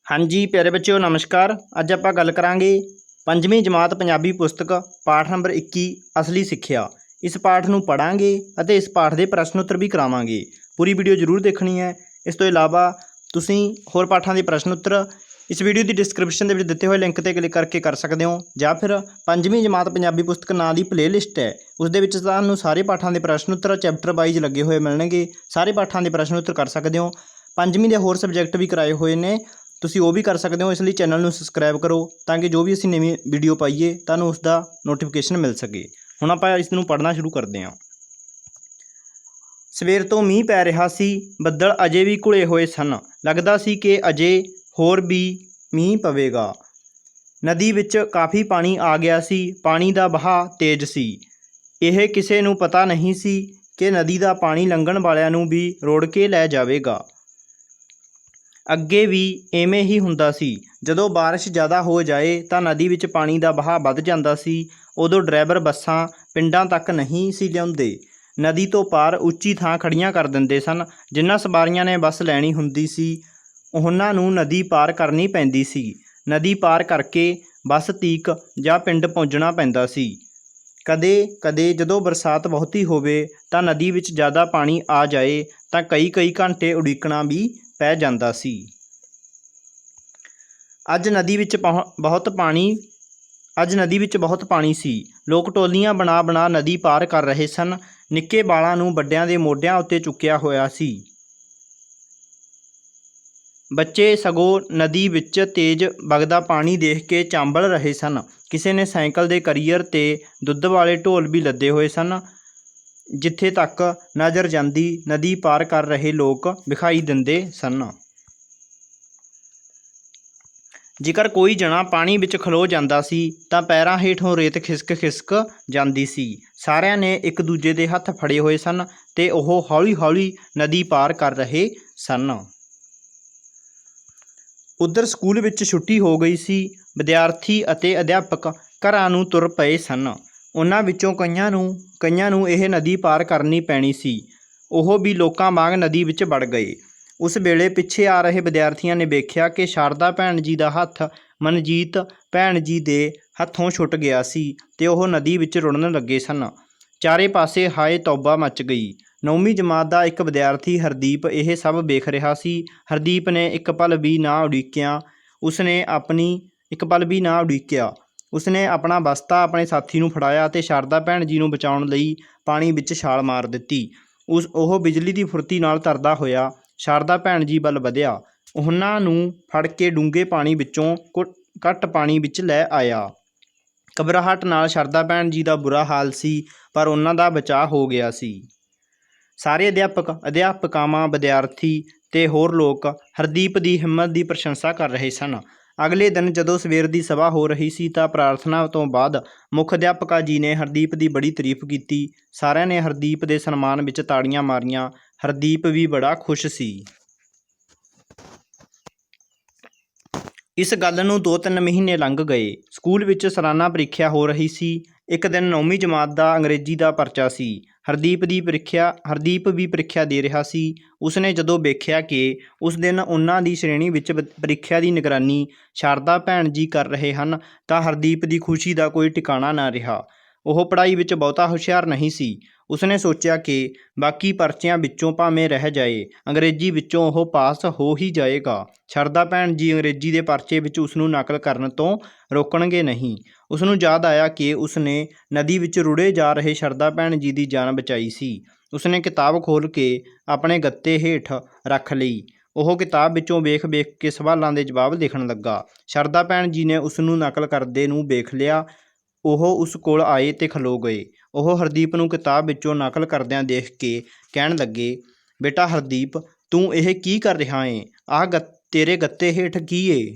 हाँ जी प्यारे बच्चों नमस्कार। अज आप गल करांगे पंजवीं जमात पंजाबी पुस्तक पाठ नंबर 21 असली सिक्ख्या। इस पाठ नूं पढ़ांगे अते इस पाठ के प्रश्न उत्तर भी करावांगे। पूरी वीडियो जरूर देखनी है। इस तो इलावा तुसीं होर पाठां के प्रश्न उत्तर इस वीडियो की डिस्क्रिप्शन के दिते हुए लिंक पर क्लिक करके कर सकते हो, या फिर पंजवीं जमात पंजाबी पुस्तक नां की प्ले लिस्ट है उस दे विच तुहानूं सारे पाठां के प्रश्न उत्तर चैप्टर वाइज लगे हुए मिलणगे। सारे पाठां के प्रश्न उत्तर कर सकते हो। पंजवीं के होर सबजैक्ट भी कराए हुए ने, तुसीं वो भी कर सकते हो। इसलिए चैनल नूं सबसक्राइब करो ताकि जो भी असीं नवीं वीडियो पाईए तुहानूं उसका नोटिफिकेशन मिल सके। हुण आपां इस नूं पढ़ना शुरू करते हैं। सवेर तो मींह पै रहा सी, ਬੱਦਲ अजे भी घुले होए सन। लगदा सी कि अजे होर भी मींह पवेगा। नदी विच काफ़ी पानी आ गया सी, पानी दा बहाव तेज सी। ਇਹ ਕਿਸੇ ਨੂੰ पता नहीं सी कि नदी दा पानी लंघण वालिਆਂ ਨੂੰ भी ਰੋੜ ਕੇ ਲੈ ਜਾਵੇਗਾ। ਅੱਗੇ ਵੀ ਐਵੇਂ ਹੀ ਹੁੰਦਾ ਸੀ। ਜਦੋਂ ਬਾਰਿਸ਼ ਜ਼ਿਆਦਾ ਹੋ ਜਾਏ ਤਾਂ ਨਦੀ ਵਿੱਚ ਪਾਣੀ ਦਾ ਵਹਾਅ ਵੱਧ ਜਾਂਦਾ ਸੀ। ਉਦੋਂ ਡਰਾਈਵਰ ਬੱਸਾਂ ਪਿੰਡਾਂ ਤੱਕ ਨਹੀਂ ਸੀ ਲਿਆਉਂਦੇ। ਨਦੀ ਤੋਂ ਪਾਰ ਉੱਚੀ ਥਾਂ ਖੜੀਆਂ ਕਰ ਦਿੰਦੇ ਸਨ। ਜਿਨ੍ਹਾਂ ਸਵਾਰੀਆਂ ਨੇ ਬੱਸ ਲੈਣੀ ਹੁੰਦੀ ਸੀ ਉਹਨਾਂ ਨੂੰ ਨਦੀ ਪਾਰ ਕਰਨੀ ਪੈਂਦੀ ਸੀ। ਨਦੀ ਪਾਰ ਕਰਕੇ ਬੱਸ ਤੀਕ ਜਾਂ ਪਿੰਡ ਪਹੁੰਚਣਾ ਪੈਂਦਾ ਸੀ। ਕਦੇ ਕਦੇ ਜਦੋਂ ਬਰਸਾਤ ਬਹੁਤੀ ਹੋਵੇ ਤਾਂ ਨਦੀ ਵਿੱਚ ਜ਼ਿਆਦਾ ਪਾਣੀ ਆ ਜਾਏ ਤਾਂ ਕਈ ਘੰਟੇ ਉਡੀਕਣਾ ਵੀ ਪੈ ਜਾਂਦਾ ਸੀ। ਅੱਜ ਨਦੀ ਵਿੱਚ ਬਹੁਤ ਪਾਣੀ ਸੀ। ਲੋਕ ਟੋਲੀਆਂ ਬਣਾ ਨਦੀ ਪਾਰ ਕਰ ਰਹੇ ਸਨ। ਨਿੱਕੇ ਬਾਲਾਂ ਨੂੰ ਵੱਡਿਆਂ ਦੇ ਮੋਢਿਆਂ ਉੱਤੇ ਚੁੱਕਿਆ ਹੋਇਆ ਸੀ। ਬੱਚੇ ਸਗੋਂ ਨਦੀ ਵਿੱਚ ਤੇਜ਼ ਵਗਦਾ ਪਾਣੀ ਦੇਖ ਕੇ ਚਾਂਬਲ ਰਹੇ ਸਨ। ਕਿਸੇ ਨੇ ਸਾਈਕਲ ਦੇ ਕਰੀਅਰ ਤੇ ਦੁੱਧ ਵਾਲੇ ਢੋਲ ਵੀ ਲੱਦੇ ਹੋਏ ਸਨ। ਜਿੱਥੇ ਤੱਕ ਨਜ਼ਰ ਜਾਂਦੀ ਨਦੀ ਪਾਰ ਕਰ ਰਹੇ ਲੋਕ ਵਿਖਾਈ ਦਿੰਦੇ ਸਨ। ਜੇਕਰ ਕੋਈ ਜਣਾ ਪਾਣੀ ਵਿੱਚ ਖਲੋ ਜਾਂਦਾ ਸੀ ਤਾਂ ਪੈਰਾਂ ਹੇਠੋਂ ਰੇਤ ਖਿਸਕ ਜਾਂਦੀ ਸੀ। ਸਾਰਿਆਂ ਨੇ ਇੱਕ ਦੂਜੇ ਦੇ ਹੱਥ ਫੜੇ ਹੋਏ ਸਨ ਤੇ ਉਹ ਹੌਲੀ ਨਦੀ ਪਾਰ ਕਰ ਰਹੇ ਸਨ। ਉੱਧਰ ਸਕੂਲ ਵਿੱਚ ਛੁੱਟੀ ਹੋ ਗਈ ਸੀ। ਵਿਦਿਆਰਥੀ ਅਤੇ ਅਧਿਆਪਕ ਘਰਾਂ ਨੂੰ ਤੁਰ ਪਏ ਸਨ। ਉਹਨਾਂ ਵਿੱਚੋਂ ਕਈਆਂ ਨੂੰ ਇਹ ਨਦੀ ਪਾਰ ਕਰਨੀ ਪੈਣੀ ਸੀ। ਉਹ ਵੀ ਲੋਕਾਂ ਵਾਂਗ ਨਦੀ ਵਿੱਚ ਵੜ ਗਏ। ਉਸ ਵੇਲੇ ਪਿੱਛੇ ਆ ਰਹੇ ਵਿਦਿਆਰਥੀਆਂ ਨੇ ਵੇਖਿਆ ਕਿ ਸ਼ਾਰਦਾ ਭੈਣ ਜੀ ਦਾ ਹੱਥ ਮਨਜੀਤ ਭੈਣ ਜੀ ਦੇ ਹੱਥੋਂ ਛੁੱਟ ਗਿਆ ਸੀ ਤੇ ਉਹ ਨਦੀ ਵਿੱਚ ਰੁੜਨ ਲੱਗੇ ਸਨ। ਚਾਰੇ ਪਾਸੇ ਹਾਏ ਤੌਬਾ ਮਚ ਗਈ। 9ਵੀਂ ਜਮਾਤ ਦਾ ਇੱਕ ਵਿਦਿਆਰਥੀ ਹਰਦੀਪ ਇਹ ਸਭ ਵੇਖ ਰਿਹਾ ਸੀ। ਹਰਦੀਪ ਨੇ ਇੱਕ ਪਲ ਵੀ ਨਾ ਉਡੀਕਿਆ। ਉਸਨੇ ਆਪਣਾ ਬਸਤਾ ਆਪਣੇ ਸਾਥੀ ਨੂੰ ਫੜਾਇਆ ਅਤੇ ਸ਼ਾਰਦਾ ਭੈਣ ਜੀ ਨੂੰ ਬਚਾਉਣ ਲਈ ਪਾਣੀ ਵਿੱਚ ਛਾਲ ਮਾਰ ਦਿੱਤੀ। ਉਹ ਬਿਜਲੀ ਦੀ ਫੁਰਤੀ ਨਾਲ ਤਰਦਾ ਹੋਇਆ ਸ਼ਾਰਦਾ ਭੈਣ ਜੀ ਵੱਲ ਵਧਿਆ। ਉਹਨਾਂ ਨੂੰ ਫੜ ਕੇ ਡੂੰਘੇ ਪਾਣੀ ਵਿੱਚੋਂ ਘੱਟ ਪਾਣੀ ਵਿੱਚ ਲੈ ਆਇਆ। ਘਬਰਾਹਟ ਨਾਲ ਸ਼ਾਰਦਾ ਭੈਣ ਜੀ ਦਾ ਬੁਰਾ ਹਾਲ ਸੀ, ਪਰ ਉਹਨਾਂ ਦਾ ਬਚਾਅ ਹੋ ਗਿਆ ਸੀ। ਸਾਰੇ ਅਧਿਆਪਕਾਵਾਂ ਵਿਦਿਆਰਥੀ ਤੇ ਹੋਰ ਲੋਕ ਹਰਦੀਪ ਦੀ ਹਿੰਮਤ ਦੀ ਪ੍ਰਸ਼ੰਸਾ ਕਰ ਰਹੇ ਸਨ। ਅਗਲੇ ਦਿਨ ਜਦੋਂ ਸਵੇਰ ਦੀ ਸਭਾ ਹੋ ਰਹੀ ਸੀ ਤਾਂ ਪ੍ਰਾਰਥਨਾ ਤੋਂ ਬਾਅਦ ਮੁੱਖ ਅਧਿਆਪਕਾ ਜੀ ਨੇ ਹਰਦੀਪ ਦੀ ਬੜੀ ਤਾਰੀਫ ਕੀਤੀ। ਸਾਰਿਆਂ ਨੇ ਹਰਦੀਪ ਦੇ ਸਨਮਾਨ ਵਿੱਚ ਤਾੜੀਆਂ ਮਾਰੀਆਂ। ਹਰਦੀਪ ਵੀ ਬੜਾ ਖੁਸ਼ ਸੀ। ਇਸ ਗੱਲ ਨੂੰ 2-3 ਮਹੀਨੇ ਲੰਘ ਗਏ। ਸਕੂਲ ਵਿੱਚ ਸਾਲਾਨਾ ਪ੍ਰੀਖਿਆ ਹੋ ਰਹੀ ਸੀ। ਇੱਕ ਦਿਨ 9ਵੀਂ ਜਮਾਤ ਦਾ ਅੰਗਰੇਜ਼ੀ ਦਾ ਪਰਚਾ ਸੀ। ਹਰਦੀਪ ਵੀ ਪ੍ਰੀਖਿਆ ਦੇ ਰਿਹਾ ਸੀ। ਉਸਨੇ ਜਦੋਂ ਵੇਖਿਆ ਕਿ ਉਸ ਦਿਨ ਉਹਨਾਂ ਦੀ ਸ਼੍ਰੇਣੀ ਵਿੱਚ ਪ੍ਰੀਖਿਆ ਦੀ ਨਿਗਰਾਨੀ ਸ਼ਾਰਦਾ ਭੈਣ ਜੀ ਕਰ ਰਹੇ ਹਨ ਤਾਂ ਹਰਦੀਪ ਦੀ ਖੁਸ਼ੀ ਦਾ ਕੋਈ ਟਿਕਾਣਾ ਨਾ ਰਿਹਾ। ਉਹ ਪੜ੍ਹਾਈ ਵਿੱਚ ਬਹੁਤਾ ਹੁਸ਼ਿਆਰ ਨਹੀਂ ਸੀ। ਉਸਨੇ ਸੋਚਿਆ ਕਿ ਬਾਕੀ ਪਰਚਿਆਂ ਵਿੱਚੋਂ ਭਾਵੇਂ ਰਹਿ ਜਾਏ, ਅੰਗਰੇਜ਼ੀ ਵਿੱਚੋਂ ਉਹ ਪਾਸ ਹੋ ਹੀ ਜਾਏਗਾ। ਸ਼ਾਰਦਾ ਭੈਣ ਜੀ ਅੰਗਰੇਜ਼ੀ ਦੇ ਪਰਚੇ ਵਿੱਚ ਉਸਨੂੰ ਨਕਲ ਕਰਨ ਤੋਂ ਰੋਕਣਗੇ ਨਹੀਂ। ਉਸਨੂੰ ਯਾਦ ਆਇਆ ਕਿ ਉਸਨੇ ਨਦੀ ਵਿੱਚ ਰੁੜੇ ਜਾ ਰਹੇ ਸ਼ਾਰਦਾ ਭੈਣ ਜੀ ਦੀ ਜਾਨ ਬਚਾਈ ਸੀ। ਉਸਨੇ ਕਿਤਾਬ ਖੋਲ੍ਹ ਕੇ ਆਪਣੇ ਗੱਤੇ ਹੇਠ ਰੱਖ ਲਈ। ਉਹ ਕਿਤਾਬ ਵਿੱਚੋਂ ਵੇਖ ਕੇ ਸਵਾਲਾਂ ਦੇ ਜਵਾਬ ਲਿਖਣ ਲੱਗਾ। ਸ਼ਾਰਦਾ ਭੈਣ ਜੀ ਨੇ ਉਸਨੂੰ ਨਕਲ ਕਰਦੇ ਨੂੰ ਵੇਖ ਲਿਆ। ਉਹ ਉਸ ਕੋਲ ਆਏ ਤੇ ਖਲੋ ਗਏ। ਉਹ ਹਰਦੀਪ ਨੂੰ ਕਿਤਾਬ ਵਿੱਚੋਂ ਨਕਲ ਕਰਦਿਆਂ ਦੇਖ ਕੇ ਕਹਿਣ ਲੱਗੇ, ਬੇਟਾ ਹਰਦੀਪ, ਤੂੰ ਇਹ ਕੀ ਕਰ ਰਿਹਾ ਏਂ? ਆਹ ਤੇਰੇ ਗੱਤੇ ਹੇਠ ਕੀ ਏ?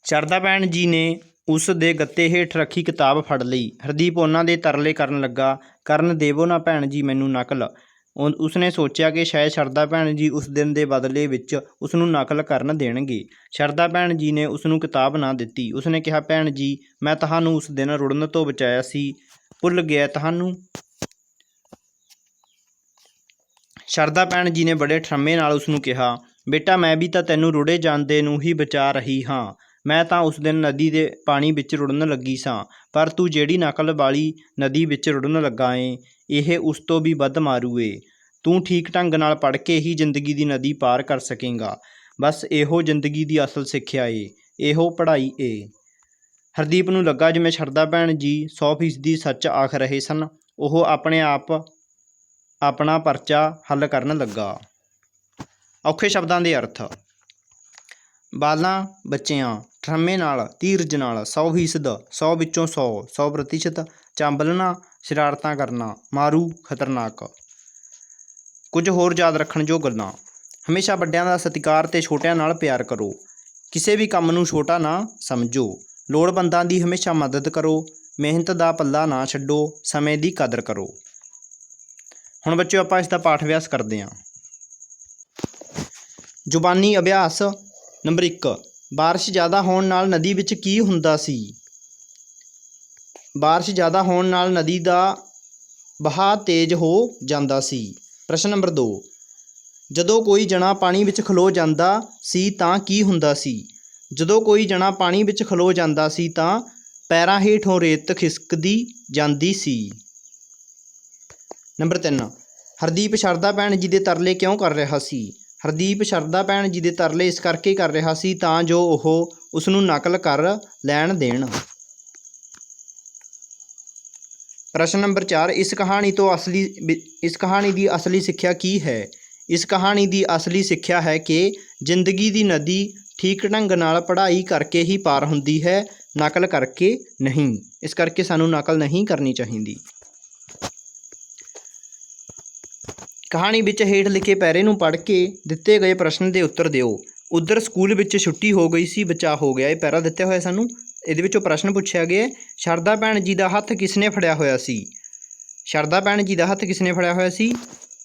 ਸ਼ਾਰਦਾ ਭੈਣ ਜੀ ਨੇ ਉਸ ਦੇ ਗੱਤੇ ਹੇਠ ਰੱਖੀ ਕਿਤਾਬ ਫੜ ਲਈ। ਹਰਦੀਪ ਉਹਨਾਂ ਦੇ ਤਰਲੇ ਕਰਨ ਲੱਗਾ, ਕਰਨ ਦੇਵੋ ਨਾ ਭੈਣ ਜੀ ਮੈਨੂੰ ਨਕਲ। ਉਸਨੇ ਸੋਚਿਆ ਕਿ ਸ਼ਾਇਦ ਸ਼ਾਰਦਾ ਭੈਣ ਜੀ ਉਸ ਦਿਨ ਦੇ ਬਦਲੇ ਵਿੱਚ ਉਸਨੂੰ ਨਕਲ ਕਰਨ ਦੇਣਗੇ। ਸ਼ਾਰਦਾ ਭੈਣ ਜੀ ਨੇ ਉਸਨੂੰ ਕਿਤਾਬ ਨਾ ਦਿੱਤੀ। ਉਸਨੇ ਕਿਹਾ, ਭੈਣ ਜੀ, ਮੈਂ ਤੁਹਾਨੂੰ ਉਸ ਦਿਨ ਰੁੜਨ ਤੋਂ ਬਚਾਇਆ ਸੀ, ਭੁੱਲ ਗਿਆ ਤੁਹਾਨੂੰ? ਸ਼ਾਰਦਾ ਭੈਣ ਜੀ ਨੇ ਬੜੇ ਠਰ੍ਹੰਮੇ ਨਾਲ ਉਸਨੂੰ ਕਿਹਾ, ਬੇਟਾ ਮੈਂ ਵੀ ਤਾਂ ਤੈਨੂੰ ਰੁੜੇ ਜਾਂਦੇ ਨੂੰ ਹੀ ਬਚਾ ਰਹੀ ਹਾਂ। ਮੈਂ ਤਾਂ ਉਸ ਦਿਨ ਨਦੀ ਦੇ ਪਾਣੀ ਵਿੱਚ ਰੁੜਨ ਲੱਗੀ ਸਾਂ, ਪਰ ਤੂੰ ਜਿਹੜੀ ਨਕਲ ਵਾਲੀ ਨਦੀ ਵਿੱਚ ਰੁੜਨ ਲੱਗਾ ਏਂ, ਇਹ ਉਸ ਤੋਂ ਵੀ ਵੱਧ ਮਾਰੂ ਏ। ਤੂੰ ਠੀਕ ਢੰਗ ਨਾਲ ਪੜ੍ਹ ਕੇ ਹੀ ਜ਼ਿੰਦਗੀ ਦੀ ਨਦੀ ਪਾਰ ਕਰ ਸਕੇਂਗਾ। ਬਸ ਇਹੋ ਜ਼ਿੰਦਗੀ ਦੀ ਅਸਲ ਸਿੱਖਿਆ ਏ, ਇਹੋ ਪੜ੍ਹਾਈ ਏ। ਹਰਦੀਪ ਨੂੰ ਲੱਗਾ ਜਿਵੇਂ ਸ਼ਰਦਾ ਭੈਣ ਜੀ 100% ਸੱਚ ਆਖ ਰਹੇ ਸਨ। ਉਹ ਆਪਣੇ ਆਪ ਆਪਣਾ ਪਰਚਾ ਹੱਲ ਕਰਨ ਲੱਗਾ। ਔਖੇ ਸ਼ਬਦਾਂ ਦੇ ਅਰਥ। ਬਾਲਾਂ ਬੱਚਿਆਂ, ਠਰ੍ਹੰਮੇ ਨਾਲ, ਧੀਰਜ ਨਾਲ, 100%, 100 ਵਿੱਚੋਂ 100, 100%, ਚਾਂਬਲਣਾ, ਸ਼ਰਾਰਤਾਂ ਕਰਨਾ, ਮਾਰੂ, ਖਤਰਨਾਕ। ਕੁਝ ਹੋਰ ਯਾਦ ਰੱਖਣ ਯੋਗ ਗੱਲਾਂ। ਹਮੇਸ਼ਾ ਵੱਡਿਆਂ ਦਾ ਸਤਿਕਾਰ ਅਤੇ ਛੋਟਿਆਂ ਨਾਲ ਪਿਆਰ ਕਰੋ। ਕਿਸੇ ਵੀ ਕੰਮ ਨੂੰ ਛੋਟਾ ਨਾ ਸਮਝੋ। ਲੋੜਵੰਦਾਂ ਦੀ ਹਮੇਸ਼ਾ ਮਦਦ ਕਰੋ। ਮਿਹਨਤ ਦਾ ਪੱਲਾ ਨਾ ਛੱਡੋ। ਸਮੇਂ ਦੀ ਕਦਰ ਕਰੋ। ਹੁਣ ਬੱਚਿਓ ਆਪਾਂ ਇਸ ਦਾ ਪਾਠ ਅਭਿਆਸ ਕਰਦੇ ਹਾਂ। ਜ਼ੁਬਾਨੀ ਅਭਿਆਸ ਨੰਬਰ 1। ਬਾਰਿਸ਼ ਜ਼ਿਆਦਾ ਹੋਣ ਨਾਲ ਨਦੀ ਵਿੱਚ ਕੀ ਹੁੰਦਾ ਸੀ? ਬਾਰਿਸ਼ ਜ਼ਿਆਦਾ ਹੋਣ ਨਾਲ ਨਦੀ ਦਾ ਵਹਾਅ ਤੇਜ਼ ਹੋ ਜਾਂਦਾ ਸੀ। ਪ੍ਰਸ਼ਨ ਨੰਬਰ 2। ਜਦੋਂ ਕੋਈ ਜਣਾ ਪਾਣੀ ਵਿੱਚ ਖਲੋ ਜਾਂਦਾ ਸੀ ਤਾਂ ਕੀ ਹੁੰਦਾ ਸੀ? ਜਦੋਂ ਕੋਈ ਜਣਾ ਪਾਣੀ ਵਿੱਚ ਖਲੋ ਜਾਂਦਾ ਸੀ ਤਾਂ ਪੈਰਾਂ ਹੇਠੋਂ ਰੇਤ ਖਿਸਕਦੀ ਜਾਂਦੀ ਸੀ। ਨੰਬਰ 3। ਹਰਦੀਪ ਸ਼ਰਦਾ ਭੈਣ ਜੀ ਦੇ ਤਰਲੇ ਕਿਉਂ ਕਰ ਰਿਹਾ ਸੀ? ਹਰਦੀਪ ਸ਼ਰਦਾ ਭੈਣ ਜੀ ਦੇ ਤਰਲੇ ਇਸ ਕਰਕੇ ਕਰ ਰਿਹਾ ਸੀ ਤਾਂ ਜੋ ਉਹ ਉਸ ਨੂੰ ਨਕਲ ਕਰ ਲੈਣ ਦੇਣ। ਪ੍ਰਸ਼ਨ ਨੰਬਰ 4। ਇਸ ਕਹਾਣੀ ਦੀ ਅਸਲੀ ਸਿੱਖਿਆ ਕੀ ਹੈ? ਇਸ ਕਹਾਣੀ ਦੀ ਅਸਲੀ ਸਿੱਖਿਆ ਹੈ ਕਿ ਜ਼ਿੰਦਗੀ ਦੀ ਨਦੀ ਠੀਕ ਢੰਗ ਨਾਲ ਪੜ੍ਹਾਈ ਕਰਕੇ ਹੀ ਪਾਰ ਹੁੰਦੀ ਹੈ, ਨਕਲ ਕਰਕੇ ਨਹੀਂ। ਇਸ ਕਰਕੇ ਸਾਨੂੰ ਨਕਲ ਨਹੀਂ ਕਰਨੀ ਚਾਹੀਦੀ। ਕਹਾਣੀ ਵਿੱਚ ਹੇਠ ਲਿਖੇ ਪੈਰੇ ਨੂੰ ਪੜ੍ਹ ਕੇ ਦਿੱਤੇ ਗਏ ਪ੍ਰਸ਼ਨ ਦੇ ਉੱਤਰ ਦਿਓ। ਉੱਧਰ ਸਕੂਲ ਵਿੱਚ ਛੁੱਟੀ ਹੋ ਗਈ ਸੀ, ਬਚਾਅ ਹੋ ਗਿਆ। ਇਹ ਪੈਰਾ ਦਿੱਤਾ ਹੋਇਆ ਸਾਨੂੰ। ਇਹਦੇ ਵਿੱਚੋਂ ਪ੍ਰਸ਼ਨ ਪੁੱਛਿਆ ਗਿਆ, ਸ਼ਰਦਾ ਭੈਣ ਜੀ ਦਾ ਹੱਥ ਕਿਸਨੇ ਫੜਿਆ ਹੋਇਆ ਸੀ? ਸ਼ਰਦਾ ਭੈਣ ਜੀ ਦਾ ਹੱਥ ਕਿਸਨੇ ਫੜਿਆ ਹੋਇਆ ਸੀ?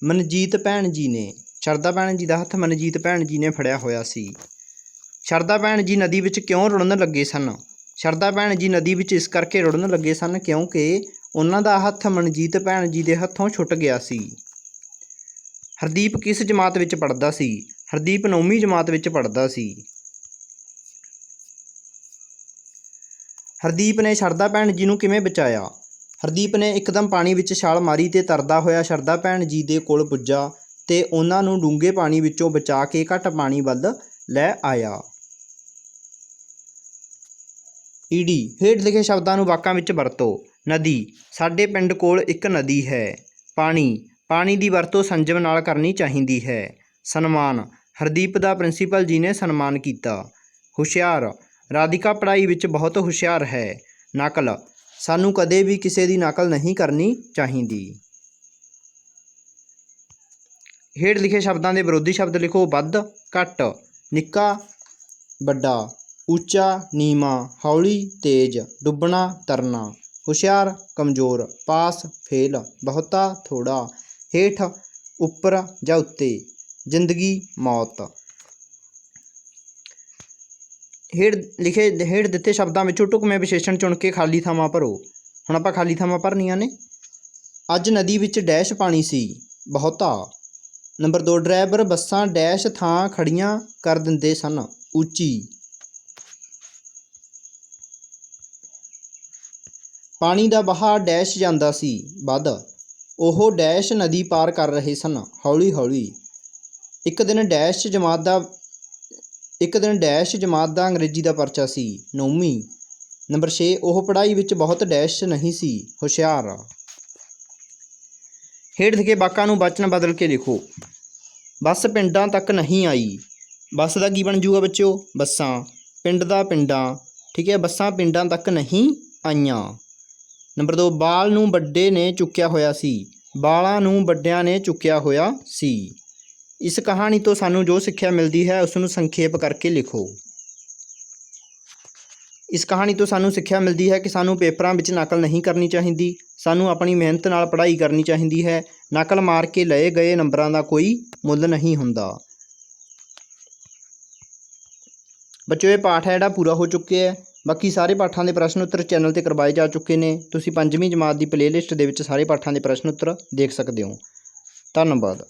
ਮਨਜੀਤ ਭੈਣ ਜੀ ਨੇ। ਸ਼ਰਦਾ ਭੈਣ ਜੀ ਦਾ ਹੱਥ ਮਨਜੀਤ ਭੈਣ ਜੀ ਨੇ ਫੜਿਆ ਹੋਇਆ ਸੀ। ਸ਼ਰਦਾ ਭੈਣ ਜੀ ਨਦੀ ਵਿੱਚ ਕਿਉਂ ਰੁੜਨ ਲੱਗੇ ਸਨ? ਸ਼ਰਦਾ ਭੈਣ ਜੀ ਨਦੀ ਵਿੱਚ ਇਸ ਕਰਕੇ ਰੁੜਨ ਲੱਗੇ ਸਨ ਕਿਉਂਕਿ ਉਹਨਾਂ ਦਾ ਹੱਥ ਮਨਜੀਤ ਭੈਣ ਜੀ ਦੇ ਹੱਥੋਂ ਛੁੱਟ ਗਿਆ ਸੀ। ਹਰਦੀਪ ਕਿਸ ਜਮਾਤ ਵਿੱਚ ਪੜ੍ਹਦਾ ਸੀ? ਹਰਦੀਪ 9ਵੀਂ ਜਮਾਤ ਵਿੱਚ ਪੜ੍ਹਦਾ ਸੀ। ਹਰਦੀਪ ਨੇ ਸ਼ਰਦਾ ਭੈਣ ਜੀ ਨੂੰ ਕਿਵੇਂ ਬਚਾਇਆ? ਹਰਦੀਪ ਨੇ ਇੱਕਦਮ ਪਾਣੀ ਵਿੱਚ ਛਾਲ ਮਾਰੀ ਤੇ ਤਰਦਾ ਹੋਇਆ ਸ਼ਰਦਾ ਭੈਣ ਜੀ ਦੇ ਕੋਲ ਪੁੱਜਾ ਤੇ ਉਹਨਾਂ ਨੂੰ ਡੂੰਘੇ ਪਾਣੀ ਵਿੱਚੋਂ ਬਚਾ ਕੇ ਘੱਟ ਪਾਣੀ ਵੱਲ ਲੈ ਆਇਆ। ਈਡੀ। ਹੇਠ ਲਿਖੇ ਸ਼ਬਦਾਂ ਨੂੰ ਵਾਕਾਂ ਵਿੱਚ ਵਰਤੋ। ਨਦੀ, ਸਾਡੇ ਪਿੰਡ ਕੋਲ ਇੱਕ ਨਦੀ ਹੈ। ਪਾਣੀ, ਪਾਣੀ ਦੀ ਵਰਤੋਂ ਸੰਜਮ ਨਾਲ ਕਰਨੀ ਚਾਹੀਦੀ ਹੈ। ਸਨਮਾਨ, ਹਰਦੀਪ ਦਾ ਪ੍ਰਿੰਸੀਪਲ ਜੀ ਨੇ ਸਨਮਾਨ ਕੀਤਾ। ਹੁਸ਼ਿਆਰ, ਰਾਧਿਕਾ ਪੜ੍ਹਾਈ ਵਿੱਚ ਬਹੁਤ ਹੁਸ਼ਿਆਰ ਹੈ। ਨਕਲ, ਸਾਨੂੰ ਕਦੇ ਵੀ ਕਿਸੇ ਦੀ ਨਕਲ ਨਹੀਂ ਕਰਨੀ ਚਾਹੀਦੀ। ਹੇਠ ਲਿਖੇ ਸ਼ਬਦਾਂ ਦੇ ਵਿਰੋਧੀ ਸ਼ਬਦ ਲਿਖੋ। ਵੱਧ, ਘੱਟ, ਨਿੱਕਾ, ਵੱਡਾ, ਉੱਚਾ, ਨੀਵਾਂ, ਹੌਲੀ, ਤੇਜ਼, ਡੁੱਬਣਾ, ਤਰਨਾ, ਹੁਸ਼ਿਆਰ, ਕਮਜ਼ੋਰ, ਪਾਸ, ਫੇਲ, ਬਹੁਤਾ, ਥੋੜ੍ਹਾ, ਹੇਠ, ਉੱਪਰ ਜਾਂ ਉੱਤੇ, ਜ਼ਿੰਦਗੀ, ਮੌਤ। ਹੇਠ ਦਿੱਤੇ ਸ਼ਬਦਾਂ ਵਿੱਚੋਂ ਢੁਕਵੇਂ ਵਿਸ਼ੇਸ਼ਣ ਚੁਣ ਕੇ ਖਾਲੀ ਥਾਵਾਂ ਭਰੋ। ਹੁਣ ਆਪਾਂ ਖਾਲੀ ਥਾਵਾਂ ਭਰਨੀਆਂ ਨੇ। ਅੱਜ ਨਦੀ ਵਿੱਚ ਡੈਸ਼ ਪਾਣੀ ਸੀ? ਬਹੁਤਾ। ਨੰਬਰ 2। ਡਰਾਈਵਰ ਬੱਸਾਂ ਡੈਸ਼ ਥਾਂ ਖੜ੍ਹੀਆਂ ਕਰ ਦਿੰਦੇ ਸਨ? ਉੱਚੀ। ਪਾਣੀ ਦਾ ਵਹਾਅ ਡੈਸ਼ ਜਾਂਦਾ ਸੀ? ਵੱਧ। ਉਹ ਡੈਸ਼ ਨਦੀ ਪਾਰ ਕਰ ਰਹੇ ਸਨ? ਹੌਲੀ ਹੌਲੀ। ਇੱਕ ਦਿਨ ਡੈਸ਼ ਜਮਾਤ ਦਾ ਅੰਗਰੇਜ਼ੀ ਦਾ ਪਰਚਾ ਸੀ? 9ਵੀਂ। ਨੰਬਰ 6। ਉਹ ਪੜ੍ਹਾਈ ਵਿੱਚ ਬਹੁਤ ਡੈਸ਼ ਨਹੀਂ ਸੀ? ਹੁਸ਼ਿਆਰ। ਹੇਠ ਲਿਖੇ ਵਾਕਾਂ ਨੂੰ ਵਚਨ ਬਦਲ ਕੇ ਲਿਖੋ। ਬੱਸ ਪਿੰਡਾਂ ਤੱਕ ਨਹੀਂ ਆਈ। ਬੱਸ ਦਾ ਕੀ ਬਣ ਜੂਗਾ ਬੱਚਿਓ? ਬੱਸਾਂ। ਪਿੰਡ ਦਾ ਪਿੰਡਾਂ। ਠੀਕ ਹੈ, ਬੱਸਾਂ ਪਿੰਡਾਂ ਤੱਕ ਨਹੀਂ ਆਈਆਂ। ਨੰਬਰ 2। ਬਾਲ ਨੂੰ ਵੱਡੇ ਨੇ ਚੁੱਕਿਆ ਹੋਇਆ ਸੀ? ਬਾਲਾਂ ਨੂੰ ਵੱਡਿਆਂ ਨੇ ਚੁੱਕਿਆ ਹੋਇਆ ਸੀ। ਇਸ ਕਹਾਣੀ ਤੋਂ ਸਾਨੂੰ ਜੋ ਸਿੱਖਿਆ ਮਿਲਦੀ ਹੈ ਉਸ ਨੂੰ ਸੰਖੇਪ ਕਰਕੇ ਲਿਖੋ। ਇਸ ਕਹਾਣੀ ਤੋਂ ਸਾਨੂੰ ਸਿੱਖਿਆ ਮਿਲਦੀ ਹੈ ਕਿ ਸਾਨੂੰ ਪੇਪਰਾਂ ਵਿੱਚ ਨਕਲ ਨਹੀਂ ਕਰਨੀ ਚਾਹੀਦੀ। ਸਾਨੂੰ ਆਪਣੀ ਮਿਹਨਤ ਨਾਲ ਪੜ੍ਹਾਈ ਕਰਨੀ ਚਾਹੀਦੀ ਹੈ। ਨਕਲ ਮਾਰ ਕੇ ਲਏ ਗਏ ਨੰਬਰਾਂ ਦਾ ਕੋਈ ਮੁੱਲ ਨਹੀਂ ਹੁੰਦਾ। ਬੱਚਿਓ ਇਹ ਪਾਠ ਹੈ ਜਿਹੜਾ ਪੂਰਾ ਹੋ ਚੁੱਕਿਆ ਹੈ। ਬਾਕੀ ਸਾਰੇ ਪਾਠਾਂ ਦੇ ਪ੍ਰਸ਼ਨ ਉੱਤਰ ਚੈਨਲ 'ਤੇ ਕਰਵਾਏ ਜਾ ਚੁੱਕੇ ਨੇ। ਤੁਸੀਂ 5ਵੀਂ ਜਮਾਤ ਦੀ ਪਲੇਲਿਸਟ ਦੇ ਵਿੱਚ ਸਾਰੇ ਪਾਠਾਂ ਦੇ ਪ੍ਰਸ਼ਨ ਉੱਤਰ ਦੇਖ ਸਕਦੇ ਹੋ। ਧੰਨਵਾਦ।